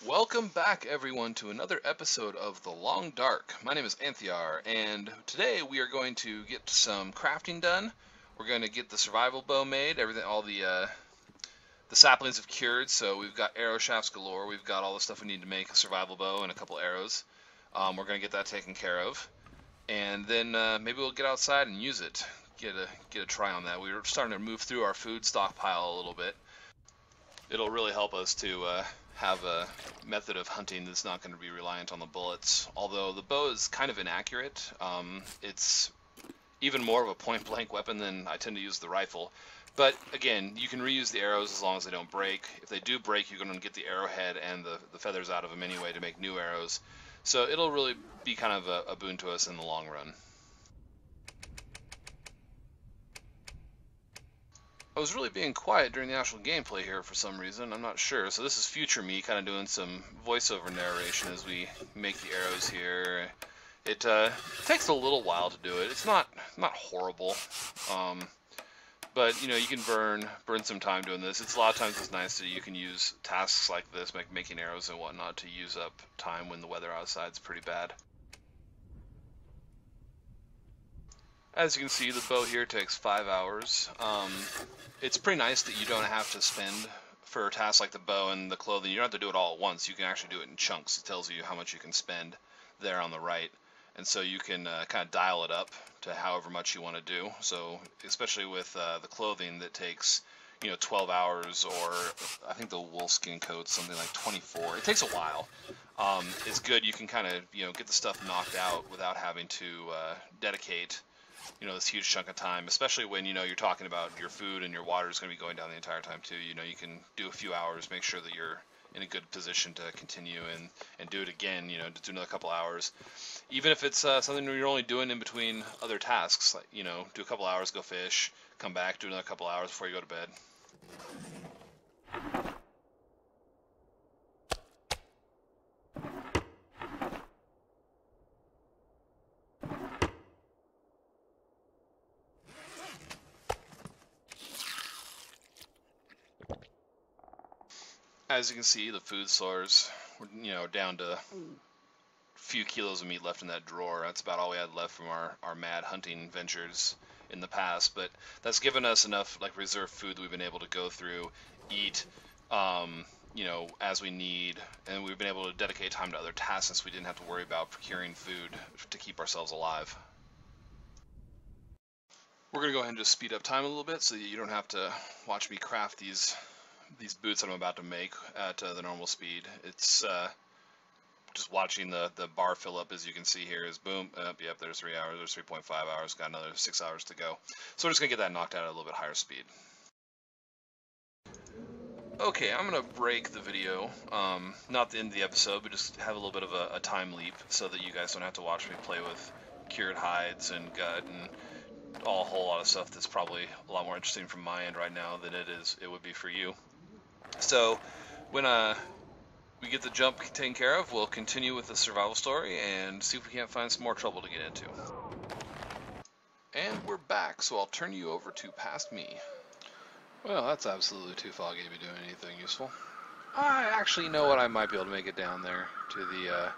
Welcome back, everyone, to another episode of The Long Dark. My name is Anthiar, and today we are going to get some crafting done. We're going to get the survival bow made. Everything, all the saplings have cured, so we've got arrow shafts galore. We've got all the stuff we need to make a survival bow and a couple arrows. We're going to get that taken care of, and then maybe we'll get outside and use it. Get a try on that. We're starting to move through our food stockpile a little bit. It'll really help us to have a method of hunting that's not going to be reliant on the bullets. Although the bow is kind of inaccurate, it's even more of a point-blank weapon than I tend to use the rifle. But again, you can reuse the arrows as long as they don't break. If they do break, you're going to get the arrowhead and the feathers out of them anyway to make new arrows. So it'll really be kind of a boon to us in the long run. I was really being quiet during the actual gameplay here for some reason. I'm not sure. So this is future me kind of doing some voiceover narration as we make the arrows here. It takes a little while to do it. It's not horrible, but you know, you can burn some time doing this. It's a lot of times it's nice that you can use tasks like this, like making arrows and whatnot, to use up time when the weather outside's pretty bad. As you can see, the bow here takes 5 hours. It's pretty nice that you don't have to spend for a task like the bow and the clothing. You don't have to do it all at once. You can actually do it in chunks. It tells you how much you can spend there on the right. And so you can kind of dial it up to however much you want to do. So especially with the clothing that takes 12 hours, or I think the wolfskin coat's something like 24. It takes a while. It's good. You can kind of get the stuff knocked out without having to dedicate this huge chunk of time, especially when you're talking about your food and your water is going to be going down the entire time too. You can do a few hours, make sure that you're in a good position to continue and do it again, to do another couple hours, even if it's something you're only doing in between other tasks, like do a couple hours, go fish, come back, do another couple hours before you go to bed. As you can see, the food stores were, down to a few kilos of meat left in that drawer. That's about all we had left from our mad hunting ventures in the past. But that's given us enough like reserve food that we've been able to go through, eat, as we need, and we've been able to dedicate time to other tasks since we didn't have to worry about procuring food to keep ourselves alive. We're gonna go ahead and just speed up time a little bit so that you don't have to watch me craft these boots that I'm about to make at the normal speed. It's just watching the bar fill up, as you can see here, is boom, yep, there's 3 hours, there's 3.5 hours, got another 6 hours to go. So we're just gonna get that knocked out at a little bit higher speed. Okay, I'm gonna break the video, not the end of the episode, but just have a little bit of a time leap so that you guys don't have to watch me play with cured hides and gut and a whole lot of stuff that's probably a lot more interesting from my end right now than it would be for you. So when we get the jump taken care of, we'll continue with the survival story and see if we can't find some more trouble to get into. And we're back, so I'll turn you over to Past Me. Well, that's absolutely too foggy to be doing anything useful. I actually know what, I might be able to make it down there to the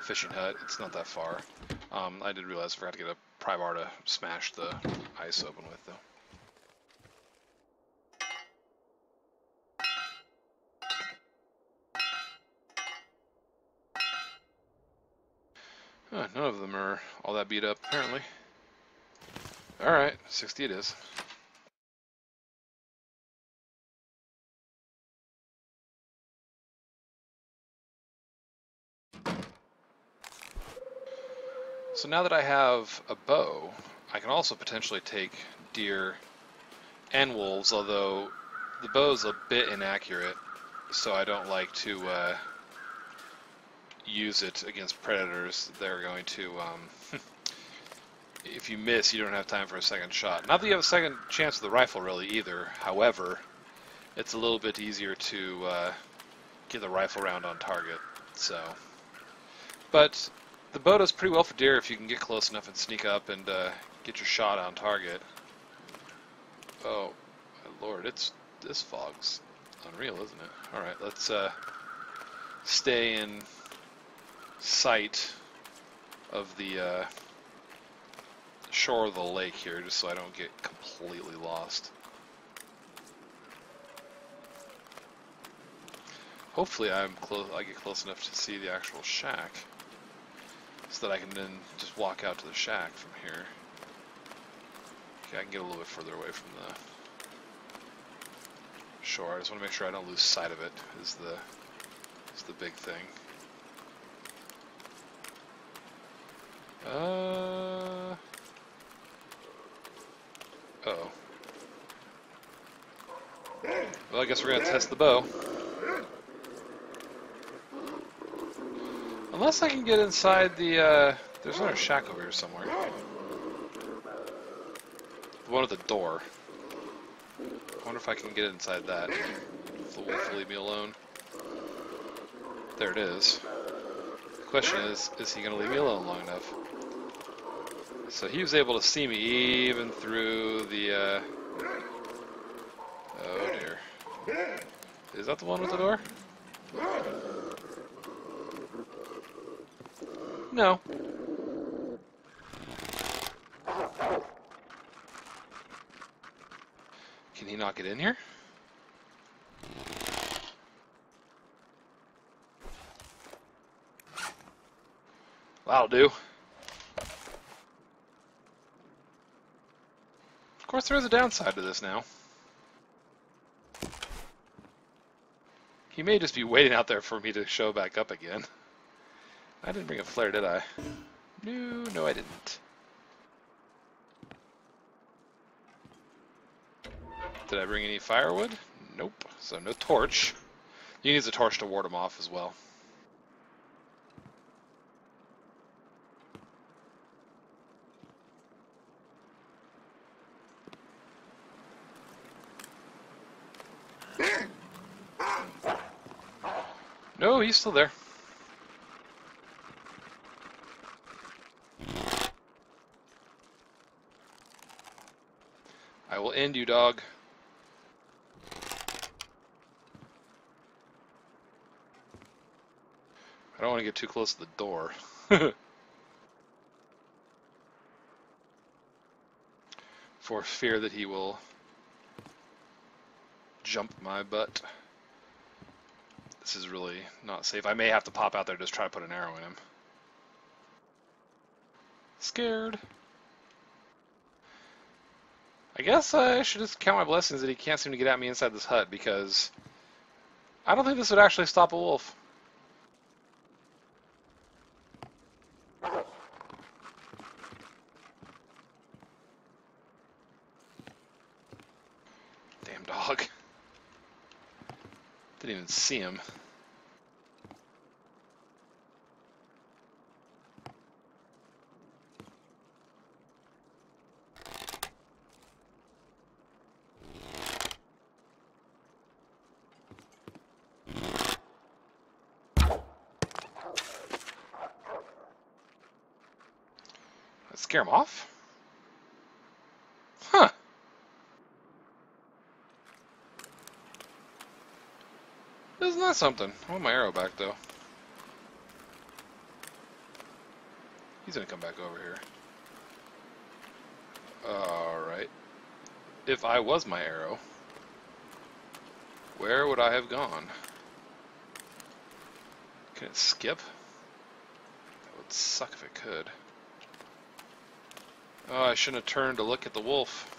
fishing hut. It's not that far. I did realize I forgot to get a pry bar to smash the ice open with, though. None of them are all that beat up, apparently. Alright, 60 it is. So now that I have a bow, I can also potentially take deer and wolves, although the bow's a bit inaccurate, so I don't like to use it against predators. They're going to, if you miss, you don't have time for a second shot. Not that you have a second chance with the rifle, really, either. However, it's a little bit easier to get the rifle round on target. So, but the bow does pretty well for deer if you can get close enough and sneak up and get your shot on target. Oh, my lord, this fog's unreal, isn't it? Alright, let's stay in sight of the shore of the lake here, just so I don't get completely lost. Hopefully I get close enough to see the actual shack, so that I can then just walk out to the shack from here. Okay, I can get a little bit further away from the shore. I just want to make sure I don't lose sight of it, is the big thing. Uh-oh. Well, I guess we're gonna test the bow. Unless I can get inside the, there's another shack over here somewhere. The one with the door. I wonder if I can get inside that. If the wolf will leave me alone. There it is. The question is he going to leave me alone long enough? So he was able to see me even through the, oh dear. Is that the one with the door? No. Can he not get in here? That'll do. Of course, there is a downside to this now. He may just be waiting out there for me to show back up again. I didn't bring a flare, did I? No, I didn't. Did I bring any firewood? Nope. So no torch. He needs a torch to ward him off as well. No, he's still there. I will end you, dog. I don't want to get too close to the door. For fear that he will jump my butt. This is really not safe. I may have to pop out there and just try to put an arrow in him. Scared. I guess I should just count my blessings that he can't seem to get at me inside this hut, because I don't think this would actually stop a wolf. Damn dog. Didn't even see him. Scare him off? Huh. Isn't that something? I want my arrow back, though. He's gonna come back over here. Alright. If I was my arrow, where would I have gone? Can it skip? That would suck if it could. Oh, I shouldn't have turned to look at the wolf.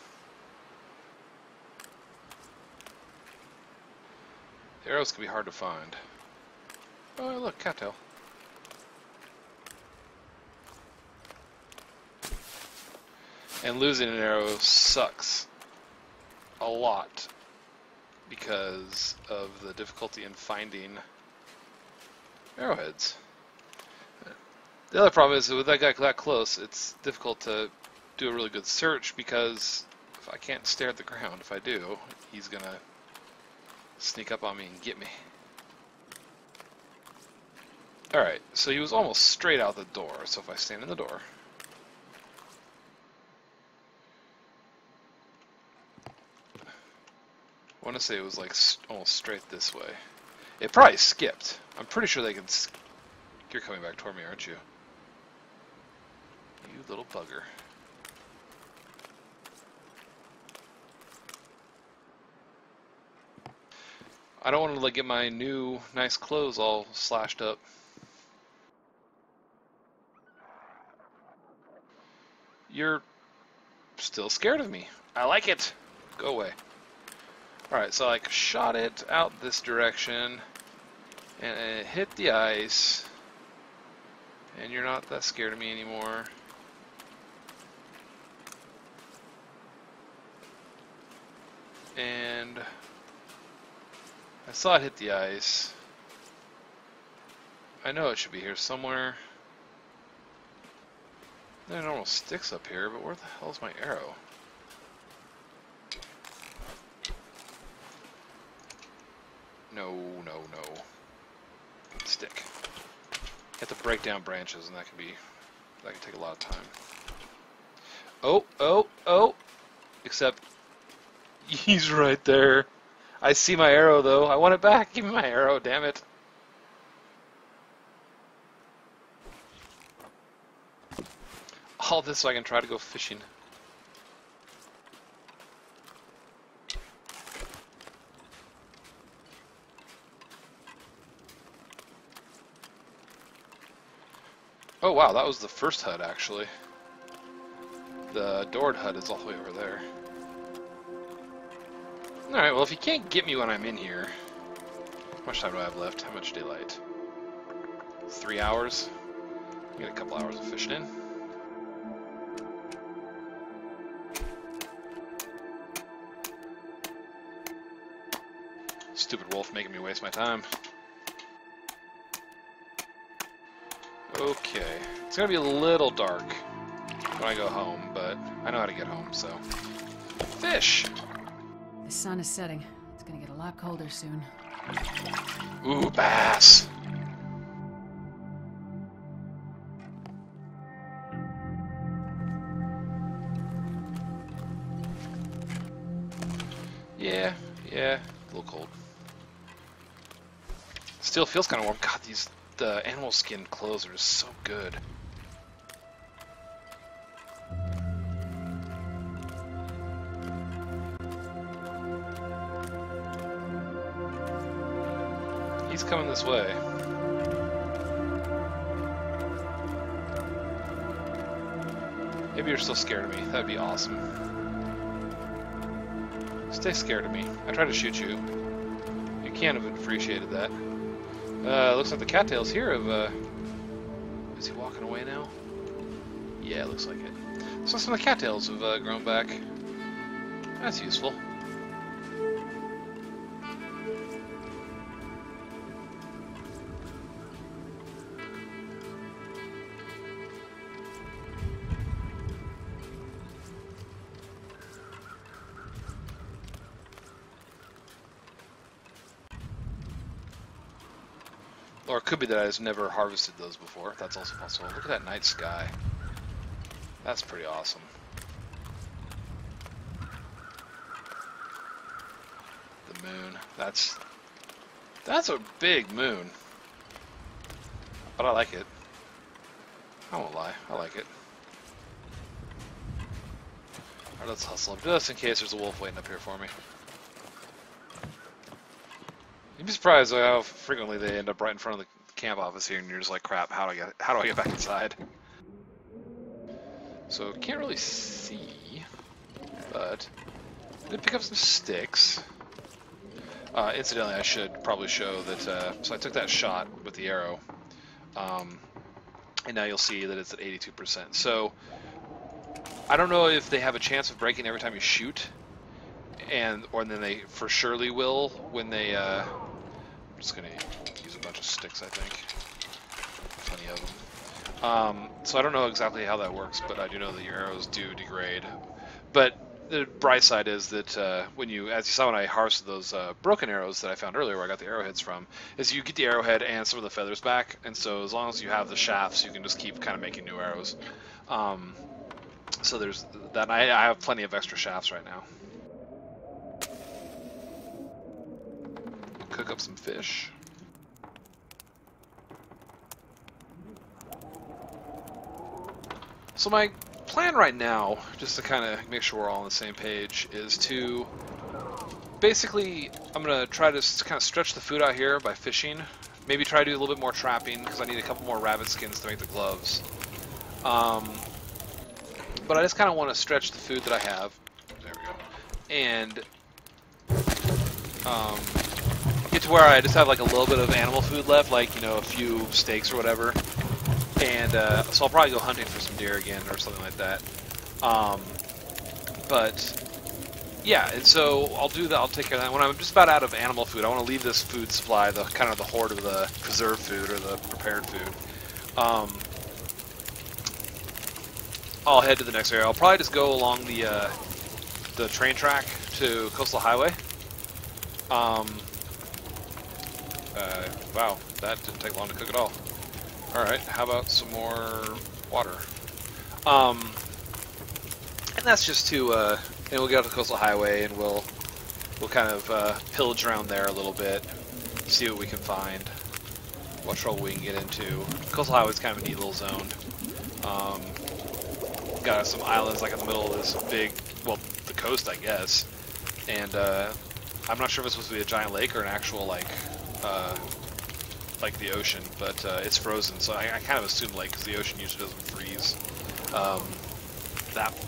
The arrows can be hard to find. Oh, look, cattail. And losing an arrow sucks a lot because of the difficulty in finding arrowheads. The other problem is that with that guy that close, it's difficult to do a really good search, because if I can't stare at the ground, if I do, he's gonna sneak up on me and get me. Alright, so he was almost straight out the door, so if I stand in the door, I want to say it was like almost straight this way. It probably skipped, I'm pretty sure they can... You're coming back toward me, aren't you? You little bugger. I don't want to like get my new nice clothes all slashed up. You're still scared of me. I like it. Go away. Alright, so I like, shot it out this direction, and it hit the ice, and you're not that scared of me anymore. And I saw it hit the ice. I know it should be here somewhere. There are normal sticks up here, but where the hell is my arrow? No, no, no. Stick. You have to break down branches, and that can take a lot of time. Oh, oh, oh! Except, he's right there. I see my arrow, though. I want it back. Give me my arrow, damn it. All this so I can try to go fishing. Oh wow, that was the first hut actually. The doored hut is all the way over there. Alright, well if you can't get me when I'm in here... How much time do I have left? How much daylight? 3 hours? Get a couple hours of fishing in. Stupid wolf making me waste my time. Okay, it's gonna be a little dark when I go home, but I know how to get home, so... Fish! The sun is setting. It's gonna get a lot colder soon. Ooh, bass! Yeah, a little cold. Still feels kind of warm. God, the animal skin clothes are just so good. He's coming this way. Maybe you're still scared of me. That'd be awesome. Stay scared of me. I tried to shoot you. You can't have appreciated that. Looks like the cattails here have, is he walking away now? Yeah, looks like it. Looks like some of the cattails have grown back. That's useful. Or it could be that I just never harvested those before. That's also possible. Look at that night sky. That's pretty awesome. The moon. That's a big moon. But I like it. I won't lie. I like it. Alright, let's hustle up just in case there's a wolf waiting up here for me. You'd be surprised how frequently they end up right in front of the camp office here, and you're just like, crap, how do I get back inside? So can't really see, but I did pick up some sticks. Incidentally, I should probably show that. So I took that shot with the arrow, and now you'll see that it's at 82%. So I don't know if they have a chance of breaking every time you shoot, or then they for surely will when they. I'm just gonna use a bunch of sticks, I think. Plenty of them. So I don't know exactly how that works, but I do know that your arrows do degrade. But the bright side is that as you saw when I harvested those broken arrows that I found earlier, where I got the arrowheads from, is you get the arrowhead and some of the feathers back, and so as long as you have the shafts, you can just keep kind of making new arrows. So there's that. I have plenty of extra shafts right now. Cook up some fish. So my plan right now, just to kind of make sure we're all on the same page, is to basically, I'm going to try to kind of stretch the food out here by fishing. Maybe try to do a little bit more trapping, because I need a couple more rabbit skins to make the gloves. But I just kind of want to stretch the food that I have. There we go. And get to where I just have like a little bit of animal food left, like, you know, a few steaks or whatever. And so I'll probably go hunting for some deer again or something like that. But yeah, and so I'll do that. I'll take care of that. When I'm just about out of animal food, I want to leave this food supply, the kind of the hoard of the preserved food or the prepared food. I'll head to the next area. I'll probably just go along the train track to Coastal Highway. Wow, that didn't take long to cook at all. Alright, how about some more water? And that's just to, and we'll get out to the Coastal Highway and we'll kind of pillage around there a little bit, see what we can find, what trouble we can get into. Coastal Highway's kind of a neat little zone. Got some islands like in the middle of this big, well, the coast, I guess. And I'm not sure if it's supposed to be a giant lake or an actual like the ocean, but it's frozen, so I kind of assume lake because the ocean usually doesn't freeze.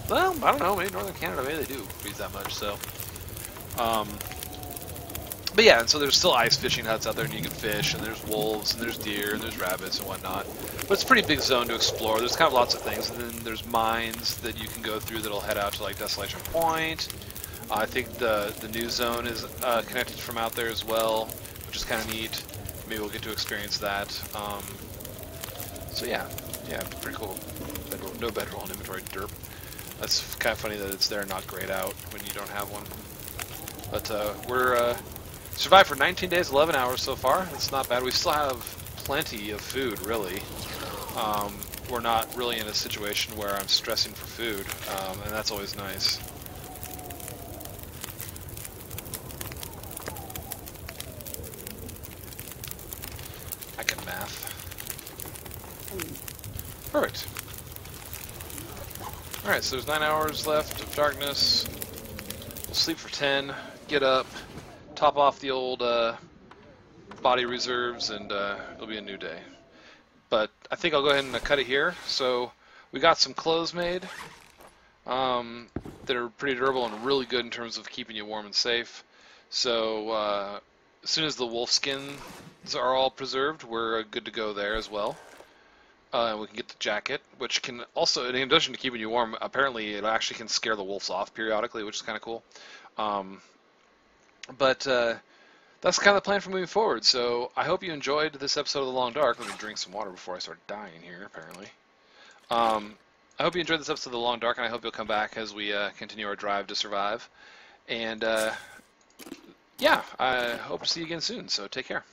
Well, I don't know. Maybe northern Canada, maybe they do freeze that much. So, but yeah, and so there's still ice fishing huts out there, and you can fish, and there's wolves, and there's deer, and there's rabbits and whatnot. But it's a pretty big zone to explore. There's kind of lots of things, and then there's mines that you can go through that'll head out to like Desolation Point. I think the new zone is connected from out there as well, which is kind of neat. Maybe we'll get to experience that. So yeah, pretty cool. No bedroll in inventory, derp. That's kind of funny that it's there, not grayed out when you don't have one. But we're survived for 19 days, 11 hours so far. It's not bad. We still have plenty of food, really. We're not really in a situation where I'm stressing for food, and that's always nice. I can math. Perfect. Alright, so there's 9 hours left of darkness. We'll sleep for 10, get up, top off the old body reserves, and it'll be a new day. But I think I'll go ahead and cut it here. So we got some clothes made that are pretty durable and really good in terms of keeping you warm and safe. So as soon as the wolf skins are all preserved, we're good to go there as well. We can get the jacket, which can also, in addition to keeping you warm, apparently it actually can scare the wolves off periodically, which is kind of cool. But that's kind of the plan for moving forward. So I hope you enjoyed this episode of The Long Dark. Let me drink some water before I start dying here, apparently. I hope you enjoyed this episode of The Long Dark, and I hope you'll come back as we continue our drive to survive. And yeah, I hope to see you again soon, so take care.